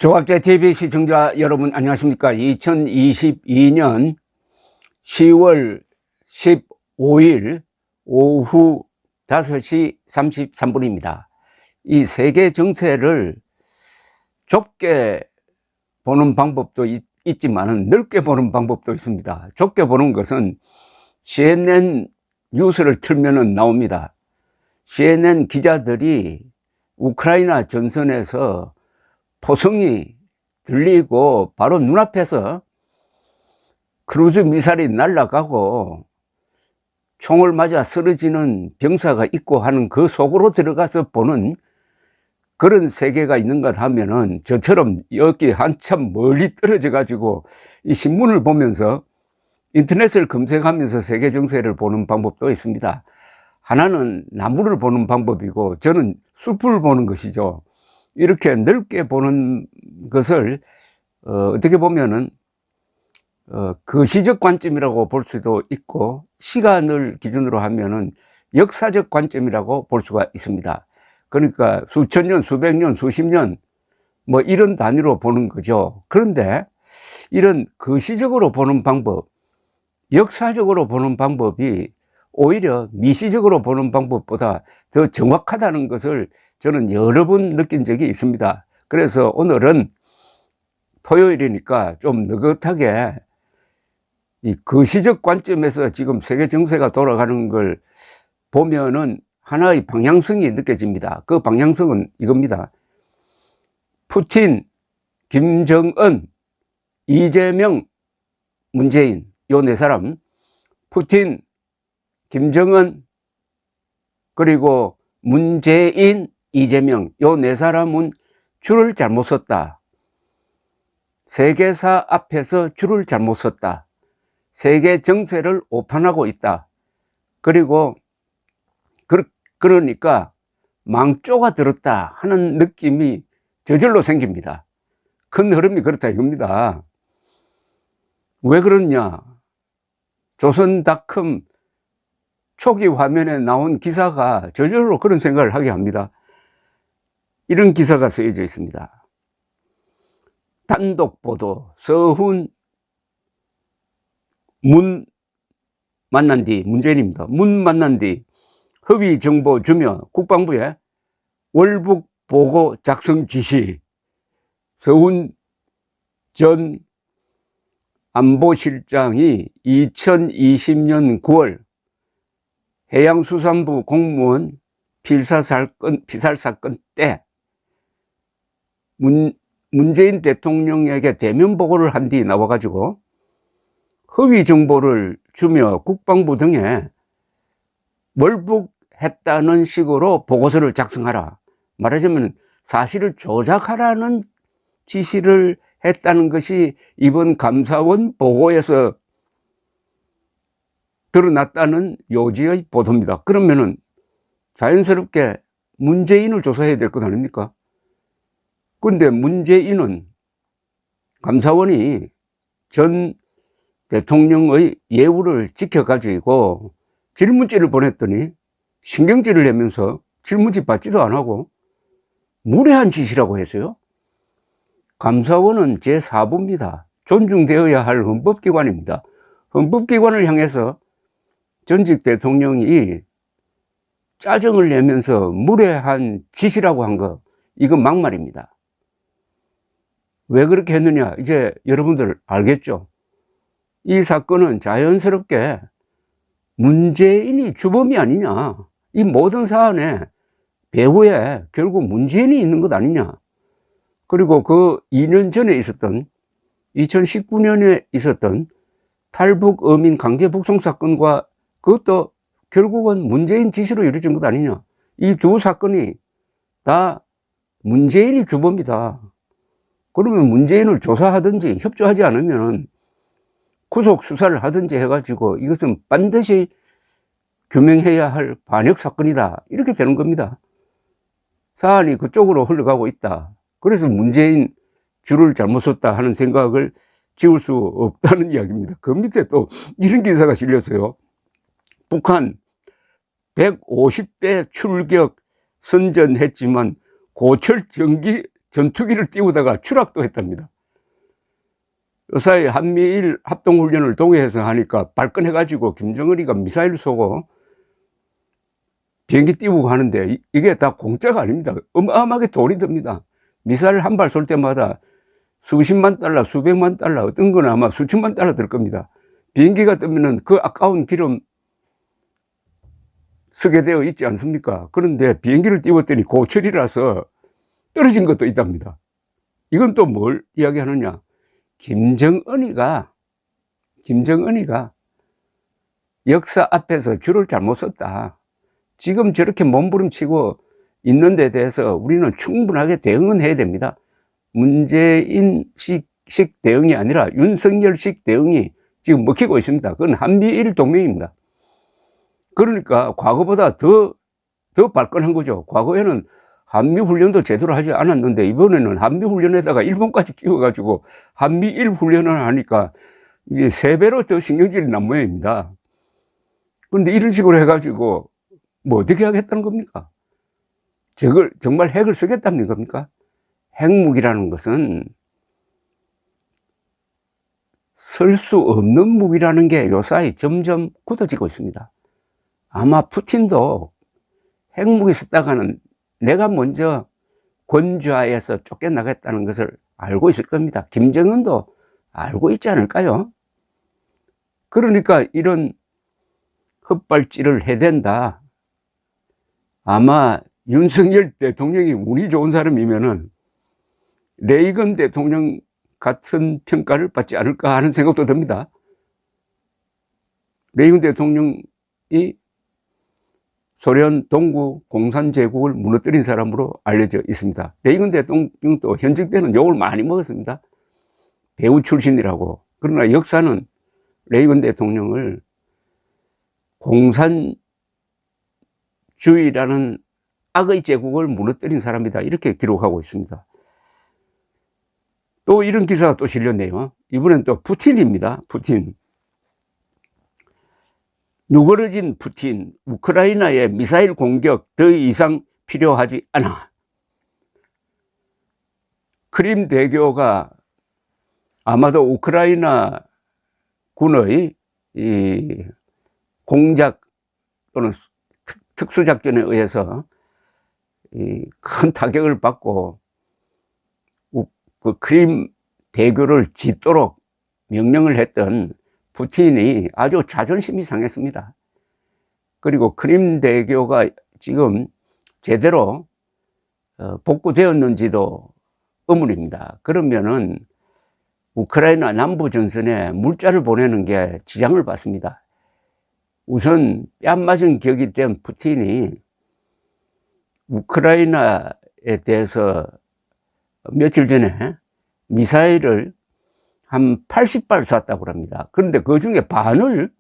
조갑제TV 시청자 여러분 안녕하십니까. 2022년 10월 15일 오후 5시 33분입니다. 이 세계 정세를 좁게 보는 방법도 있지만 넓게 보는 방법도 있습니다. 좁게 보는 것은 CNN 뉴스를 틀면 나옵니다. CNN 기자들이 우크라이나 전선에서 포성이 들리고 바로 눈앞에서 크루즈 미사일이 날아가고 총을 맞아 쓰러지는 병사가 있고 하는 그 속으로 들어가서 보는 그런 세계가 있는가 하면은 저처럼 여기 한참 멀리 떨어져 가지고 이 신문을 보면서 인터넷을 검색하면서 세계 정세를 보는 방법도 있습니다. 하나는 나무를 보는 방법이고 저는 숲을 보는 것이죠. 이렇게 넓게 보는 것을 어떻게 보면은 거시적 관점이라고 볼 수도 있고 시간을 기준으로 하면은 역사적 관점이라고 볼 수가 있습니다. 그러니까 수천 년, 수백 년, 수십 년 뭐 이런 단위로 보는 거죠. 그런데 이런 거시적으로 보는 방법, 역사적으로 보는 방법이 오히려 미시적으로 보는 방법보다 더 정확하다는 것을 저는 여러 번 느낀 적이 있습니다. 그래서 오늘은 토요일이니까 좀 느긋하게 이 거시적 관점에서 지금 세계 정세가 돌아가는 걸 보면은 하나의 방향성이 느껴집니다. 그 방향성은 이겁니다. 푸틴, 김정은, 이재명, 문재인 요 네 사람, 푸틴, 김정은 그리고 문재인, 이재명 요 네 사람은 줄을 잘못 섰다. 세계사 앞에서 줄을 잘못 섰다. 세계 정세를 오판하고 있다. 그리고 그러니까 망조가 들었다 하는 느낌이 저절로 생깁니다. 큰 흐름이 그렇다 이겁니다. 왜 그러냐? 조선닷컴 초기 화면에 나온 기사가 저절로 그런 생각을 하게 합니다. 이런 기사가 쓰여져 있습니다. 단독 보도, 서훈 문 만난 뒤, 문재인입니다. 문 만난 뒤 허위 정보 주며 국방부에 월북 보고 작성 지시. 서훈 전 안보실장이 2020년 9월 해양수산부 공무원 피살 사건 때 문재인 대통령에게 대면 보고를 한 뒤 나와가지고 허위 정보를 주며 국방부 등에 월북했다는 식으로 보고서를 작성하라. 말하자면 사실을 조작하라는 지시를 했다는 것이 이번 감사원 보고에서 드러났다는 요지의 보도입니다. 그러면은 자연스럽게 문재인을 조사해야 될 것 아닙니까? 그런데 문재인은 감사원이 전 대통령의 예우를 지켜가지고 질문지를 보냈더니 신경질을 내면서 질문지 받지도 안 하고 무례한 짓이라고 했어요. 감사원은 제4부입니다. 존중되어야 할 헌법기관입니다. 헌법기관을 향해서 전직 대통령이 짜증을 내면서 무례한 짓이라고 한 거, 이건 막말입니다. 왜 그렇게 했느냐? 이제 여러분들 알겠죠? 이 사건은 자연스럽게 문재인이 주범이 아니냐. 이 모든 사안에 배후에 결국 문재인이 있는 것 아니냐. 그리고 그 2년 전에 있었던 2019년에 있었던 탈북 어민 강제 북송 사건과 그것도 결국은 문재인 지시로 이루어진 것 아니냐. 이 두 사건이 다 문재인이 주범이다. 그러면 문재인을 조사하든지 협조하지 않으면 구속 수사를 하든지 해가지고 이것은 반드시 규명해야 할 반역 사건이다. 이렇게 되는 겁니다. 사안이 그쪽으로 흘러가고 있다. 그래서 문재인 줄을 잘못 섰다 하는 생각을 지울 수 없다는 이야기입니다. 그 밑에 또 이런 기사가 실렸어요. 북한 150대 출격 선전했지만 고철 전기 전투기를 띄우다가 추락도 했답니다. 요사이 한미일 합동훈련을 동해에서 하니까 발끈해가지고 김정은이가 미사일 쏘고 비행기 띄우고 하는데 이게 다 공짜가 아닙니다. 어마어마하게 돈이 듭니다. 미사일 한 발 쏠 때마다 수십만 달러, 수백만 달러, 어떤 건 아마 수천만 달러 들 겁니다. 비행기가 뜨면은 그 아까운 기름 쓰게 되어 있지 않습니까? 그런데 비행기를 띄웠더니 고철이라서 떨어진 것도 있답니다. 이건 또 뭘 이야기하느냐? 김정은이가 역사 앞에서 줄을 잘못 섰다. 지금 저렇게 몸부림치고 있는 데 대해서 우리는 충분하게 대응은 해야 됩니다. 문재인식 대응이 아니라 윤석열식 대응이 지금 먹히고 있습니다. 그건 한미일 동맹입니다. 그러니까 과거보다 더 발끈한 거죠. 과거에는 한미훈련도 제대로 하지 않았는데 이번에는 한미훈련에다가 일본까지 끼워가지고 한미일 훈련을 하니까 이게 3배로 더 신경질이 난 모양입니다. 그런데 이런 식으로 해가지고 뭐 어떻게 하겠다는 겁니까? 저걸 정말 핵을 쓰겠다는 겁니까? 핵무기라는 것은 쓸 수 없는 무기라는 게 요사이 점점 굳어지고 있습니다. 아마 푸틴도 핵무기 쓰다가는 내가 먼저 권좌에서 쫓겨나겠다는 것을 알고 있을 겁니다. 김정은도 알고 있지 않을까요? 그러니까 이런 헛발질을 해댄다. 아마 윤석열 대통령이 운이 좋은 사람이면은 레이건 대통령 같은 평가를 받지 않을까 하는 생각도 듭니다. 레이건 대통령이 소련 동구 공산제국을 무너뜨린 사람으로 알려져 있습니다. 레이건 대통령도 현직 때는 욕을 많이 먹었습니다. 배우 출신이라고. 그러나 역사는 레이건 대통령을 공산주의라는 악의 제국을 무너뜨린 사람이다. 이렇게 기록하고 있습니다. 또 이런 기사가 또 실렸네요. 이번엔 또 푸틴입니다. 푸틴. 누그러진 푸틴, 우크라이나의 미사일 공격 더 이상 필요하지 않아. 크림 대교가 아마도 우크라이나 군의 이 공작 또는 특수작전에 의해서 큰 타격을 받고 그 크림 대교를 짓도록 명령을 했던 푸틴이 아주 자존심이 상했습니다. 그리고 크림 대교가 지금 제대로 복구되었는지도 의문입니다. 그러면은 우크라이나 남부 전선에 물자를 보내는 게 지장을 받습니다. 우선 뺨 맞은 격이 된 푸틴이 우크라이나에 대해서 며칠 전에 미사일을 한 80발 쐈다고 합니다. 그런데 그 중에 반을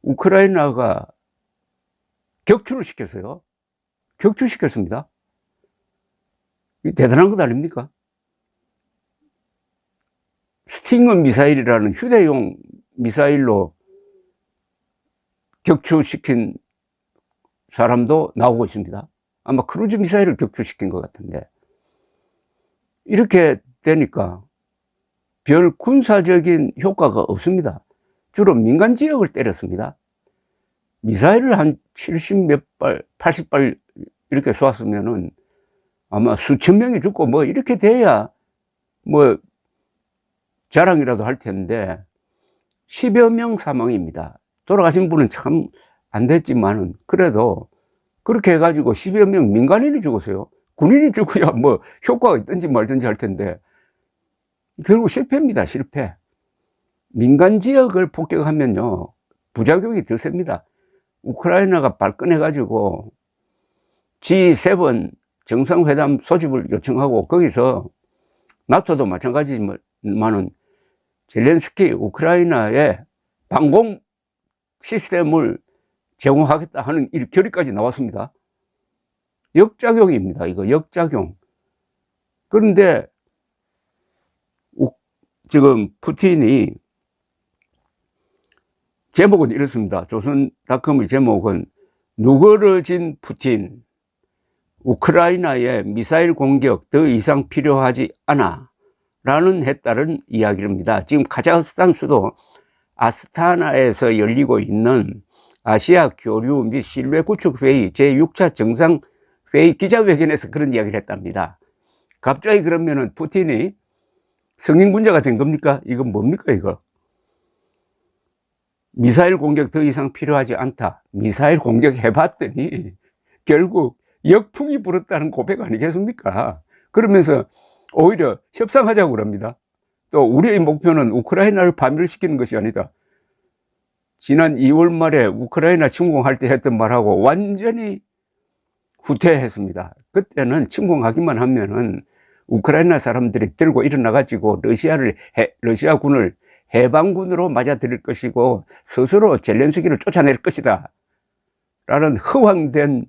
우크라이나가 격추를 시켰어요. 격추시켰습니다. 대단한 것 아닙니까? 스팅어 미사일이라는 휴대용 미사일로 격추시킨 사람도 나오고 있습니다. 아마 크루즈 미사일을 격추시킨 것 같은데, 이렇게 되니까 별 군사적인 효과가 없습니다. 주로 민간 지역을 때렸습니다. 미사일을 한 70몇 발, 80발 이렇게 쏘았으면은 아마 수천 명이 죽고 뭐 이렇게 돼야 뭐 자랑이라도 할 텐데 10여 명 사망입니다. 돌아가신 분은 참 안 됐지만은 그래도 그렇게 해가지고 10여 명 민간인이 죽었어요. 군인이 죽어야 뭐 효과가 있든지 말든지 할 텐데 결국 실패입니다. 실패. 민간 지역을 폭격하면요 부작용이 더 셉니다. 우크라이나가 발끈해가지고 G7 정상회담 소집을 요청하고 거기서 나토도 마찬가지지만은 젤렌스키 우크라이나에 방공 시스템을 제공하겠다 하는 결의까지 나왔습니다. 역작용입니다. 이거 역작용. 그런데 지금 푸틴이 제목은 이렇습니다. 조선닷컴의 제목은 누그러진 푸틴, 우크라이나의 미사일 공격 더 이상 필요하지 않아 라는 했다는 이야기입니다. 지금 카자흐스탄 수도 아스타나에서 열리고 있는 아시아 교류 및 신뢰 구축 회의 제6차 정상회의 기자회견에서 그런 이야기를 했답니다. 갑자기 그러면은 푸틴이 성인군자가 된 겁니까? 이건 뭡니까 이거? 미사일 공격 더 이상 필요하지 않다. 미사일 공격 해봤더니 결국 역풍이 불었다는 고백 아니겠습니까? 그러면서 오히려 협상하자고 그럽니다. 또 우리의 목표는 우크라이나를 파멸시키는 것이 아니다. 지난 2월 말에 우크라이나 침공할 때 했던 말하고 완전히 후퇴했습니다. 그때는 침공하기만 하면은 우크라이나 사람들이 들고 일어나가지고 러시아군을 해방군으로 맞아들일 것이고 스스로 젤렌스키를 쫓아낼 것이다 라는 허황된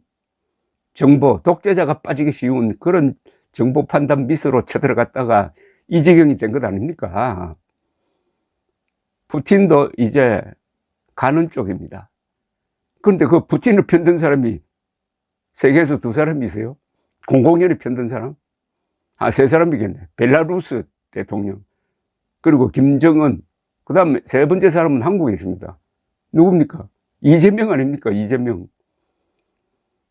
정보, 독재자가 빠지기 쉬운 그런 정보 판단 미스로 쳐들어갔다가 이 지경이 된 것 아닙니까? 푸틴도 이제 가는 쪽입니다. 그런데 그 푸틴을 편든 사람이 세계에서 2사람이 있어요. 공공연히 편든 사람? 3사람이겠네. 벨라루스 대통령, 그리고 김정은, 그 다음에 3번째 사람은 한국에 있습니다. 누굽니까? 이재명 아닙니까? 이재명.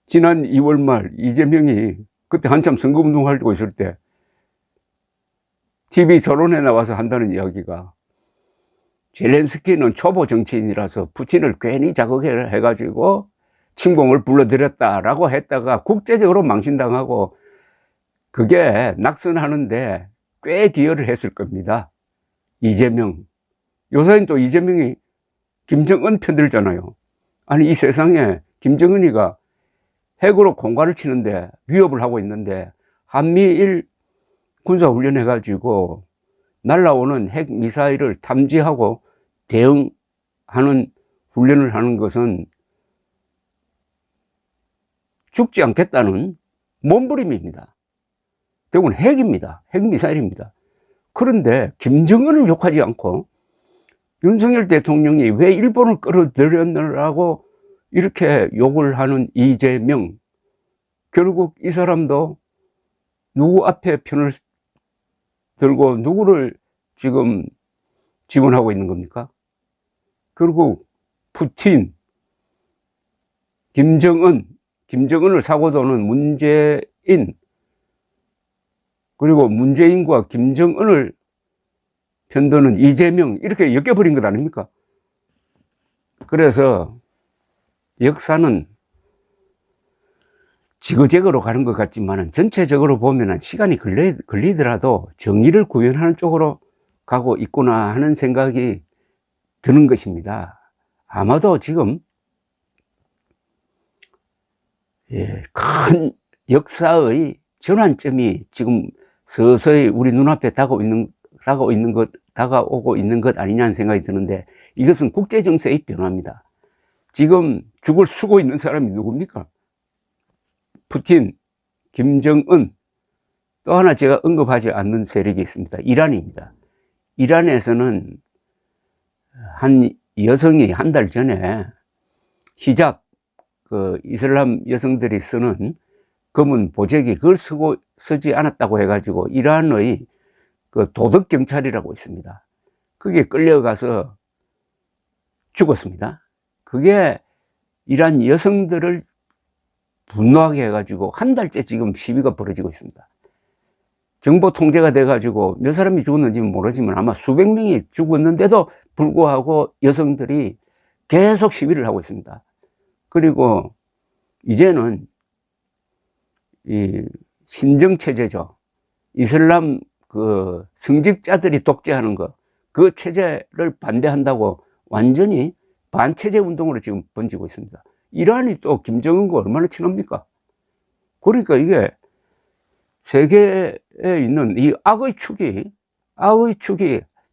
지난 2월 말 이재명이 그때 한참 선거운동하고 있을 때 TV 토론에 나와서 한다는 이야기가 젤렌스키는 초보 정치인이라서 푸틴을 괜히 자극해가지고 침공을 불러들였다라고 했다가 국제적으로 망신당하고 그게 낙선하는데 꽤 기여를 했을 겁니다. 이재명. 요새는 또 이재명이 김정은 편들잖아요. 아니 이 세상에 김정은이가 핵으로 공갈을 치는데 위협을 하고 있는데 한미일 군사훈련 해가지고 날라오는 핵 미사일을 탐지하고 대응하는 훈련을 하는 것은 죽지 않겠다는 몸부림입니다. 대부분 핵입니다. 핵미사일입니다. 그런데 김정은을 욕하지 않고 윤석열 대통령이 왜 일본을 끌어들였느라고 이렇게 욕을 하는 이재명, 결국 이 사람도 누구 앞에 편을 들고 누구를 지금 지원하고 있는 겁니까? 결국 푸틴, 김정은을 사고 도는 문재인, 그리고 문재인과 김정은을 편드는 이재명, 이렇게 엮여버린 것 아닙니까? 그래서 역사는 지그재그로 가는 것 같지만 전체적으로 보면 시간이 걸리더라도 정의를 구현하는 쪽으로 가고 있구나 하는 생각이 드는 것입니다. 아마도 지금 큰 역사의 전환점이 지금 서서히 우리 눈앞에 다가오고 있는 것 아니냐는 생각이 드는데, 이것은 국제정세의 변화입니다. 지금 죽을 쓰고 있는 사람이 누굽니까? 푸틴, 김정은, 또 하나 제가 언급하지 않는 세력이 있습니다. 이란입니다. 이란에서는 한 여성이 한 달 전에 히잡, 그 이슬람 여성들이 쓰는 검은 보재기, 그걸 쓰지 않았다고 해가지고 이란의 그 도덕경찰이라고 있습니다. 그게 끌려가서 죽었습니다. 그게 이란 여성들을 분노하게 해가지고 한 달째 지금 시위가 벌어지고 있습니다. 정보 통제가 돼가지고 몇 사람이 죽었는지는 모르지만 아마 수백 명이 죽었는데도 불구하고 여성들이 계속 시위를 하고 있습니다. 그리고 이제는 이 신정체제죠. 이슬람 그 성직자들이 독재하는 거, 그 체제를 반대한다고 완전히 반체제 운동으로 지금 번지고 있습니다. 이란이 또 김정은과 얼마나 친합니까? 그러니까 이게 세계에 있는 이 악의 축이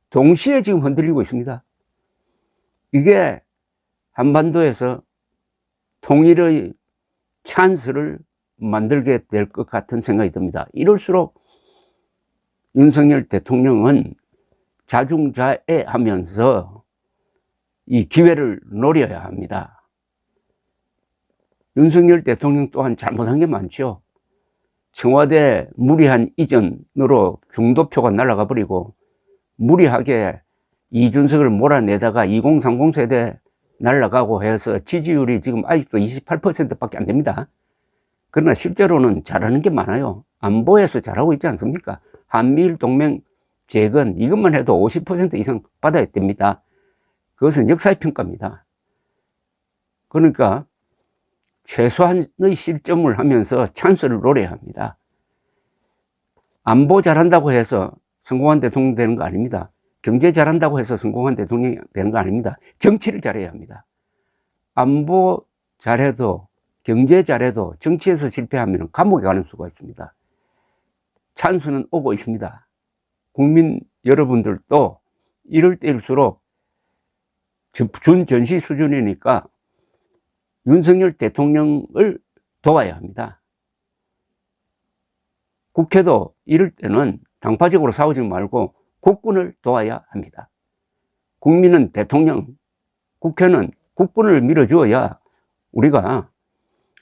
동시에 지금 흔들리고 있습니다. 이게 한반도에서 통일의 찬스를 만들게 될 것 같은 생각이 듭니다. 이럴수록 윤석열 대통령은 자중자애하면서 이 기회를 노려야 합니다. 윤석열 대통령 또한 잘못한 게 많죠. 청와대 무리한 이전으로 중도표가 날아가 버리고 무리하게 이준석을 몰아내다가 2030 세대 날아가고 해서 지지율이 지금 아직도 28%밖에 안 됩니다. 그러나 실제로는 잘하는 게 많아요. 안보에서 잘하고 있지 않습니까? 한미일 동맹 재건 이것만 해도 50% 이상 받아야 됩니다. 그것은 역사의 평가입니다. 그러니까 최소한의 실점을 하면서 찬스를 노려야 합니다. 안보 잘한다고 해서 성공한 대통령 되는 거 아닙니다. 경제 잘한다고 해서 성공한 대통령이 되는 거 아닙니다. 정치를 잘해야 합니다. 안보 잘해도 경제 잘해도 정치에서 실패하면 감옥에 가는 수가 있습니다. 찬스는 오고 있습니다. 국민 여러분들도 이럴 때일수록 준전시 수준이니까 윤석열 대통령을 도와야 합니다. 국회도 이럴 때는 당파적으로 싸우지 말고 국군을 도와야 합니다. 국민은 대통령, 국회는 국군을 밀어주어야 우리가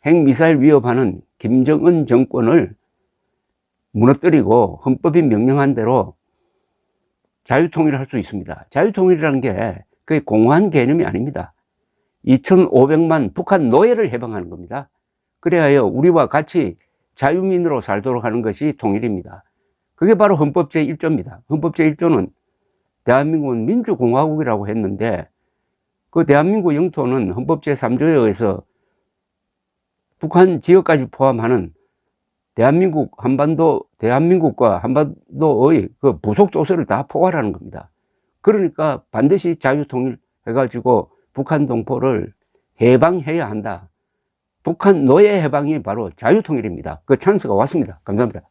핵미사일 위협하는 김정은 정권을 무너뜨리고 헌법이 명령한 대로 자유통일을 할 수 있습니다. 자유통일이라는 게 그게 공허한 개념이 아닙니다. 2,500만 북한 노예를 해방하는 겁니다. 그래야 우리와 같이 자유민으로 살도록 하는 것이 통일입니다. 그게 바로 헌법 제1조입니다. 헌법 제1조는 대한민국은 민주공화국이라고 했는데 그 대한민국 영토는 헌법 제3조에 의해서 북한 지역까지 포함하는 대한민국과 한반도의 그 부속 도서를 다 포괄하는 겁니다. 그러니까 반드시 자유통일 해가지고 북한 동포를 해방해야 한다. 북한 노예 해방이 바로 자유통일입니다. 그 찬스가 왔습니다. 감사합니다.